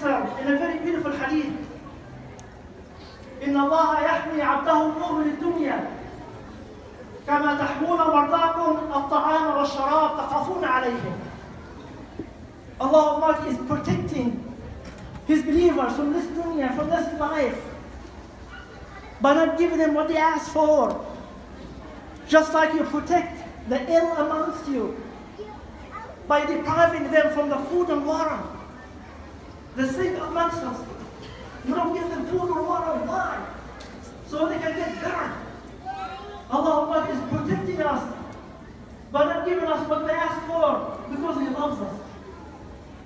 himself in a very beautiful hadith, إن الله يحمي عبده المؤمن الدنيا كما تحمون مرضاكم الطعام والشراب تخافون عليهم. Allah Almighty is protecting His believers from this dunya, from this life, by not giving them what they ask for. Just like you protect the ill amongst you by depriving them from the food and water. The sick amongst us, you don't give them food or water. Why? So they can get better. Allah Almighty is protecting us by not giving us what they ask for because He loves us.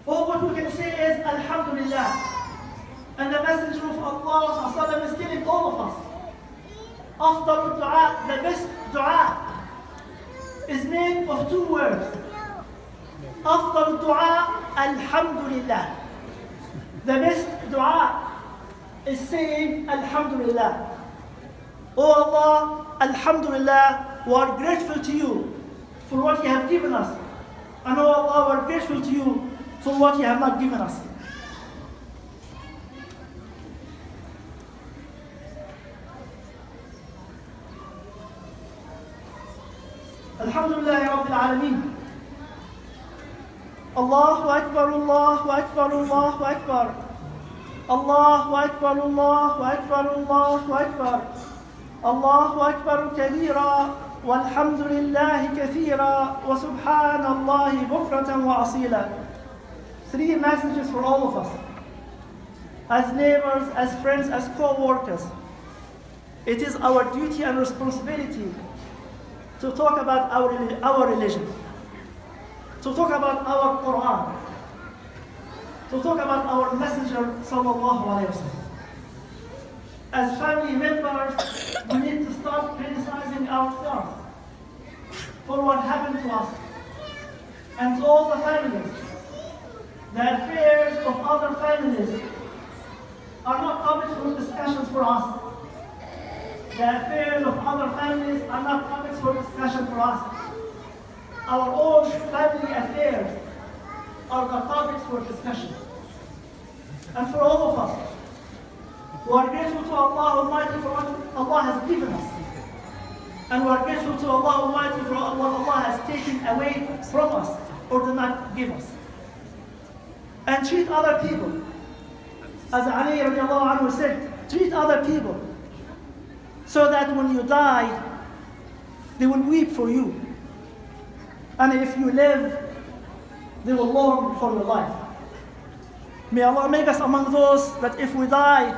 All what we can say is Alhamdulillah. And the Messenger of Allah is telling all of us, after dua, the best dua is made of two words. After dua, Alhamdulillah. The best dua is saying Alhamdulillah. Oh Allah, Alhamdulillah, we are grateful to you for what you have given us. And oh Allah, we are grateful to you for what you have not given us. Alhamdulillah Rabbil Alameen. Allahu Akbar, Allahu Akbar, Allahu Akbar. Allahu Akbar, Allahu Akbar, Allahu Akbar. Allahu Akbar kabira, walhamdulillahi kathira, wa subhanallahi bukratan wa asila. Three messages for all of us, as neighbors, as friends, as co-workers. It is our duty and responsibility to talk about our religion, to talk about our Quran, to talk about our Messenger sallallahu alaihi wasallam. As family members, we need to stop criticizing ourselves for what happened to us and to all the families. The affairs of other families are not topics for discussions for us. The affairs of other families are not topics for discussion for us. Our own family affairs are the topics for discussion. And for all of us, we are grateful to Allah Almighty for what Allah has given us. And we are grateful to Allah Almighty for what Allah has taken away from us or did not give us. And treat other people. As Ali radiallahu anhu said, treat other people so that when you die, they will weep for you. And if you live, they will long for your life. May Allah make us among those that if we die,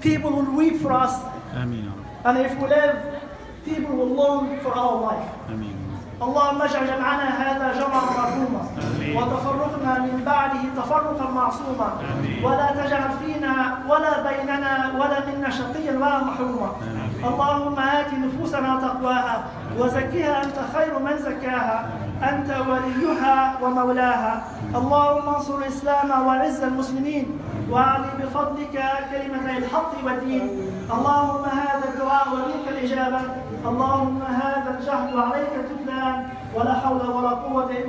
people will weep for us. Ameen. And if we live, people will long for our life. Ameen. اللهم اجعل جمعنا هذا جمعا مرحوما وتفرقنا من بعده تفرقا معصوما ولا تجعل فينا ولا بيننا ولا منا شقيا ولا محروما. اللهم آت نفوسنا تقواها وزكها أنت خير من زكاها أنت وليها ومولاها. اللهم انصر الإسلام وعز المسلمين وأعلي بفضلك كلمة الحق والدين. اللهم هذا الدعاء ومنك الإجابة. اللهم هذا الجهد وعليك التكلان ولا حول ولا قوة إلا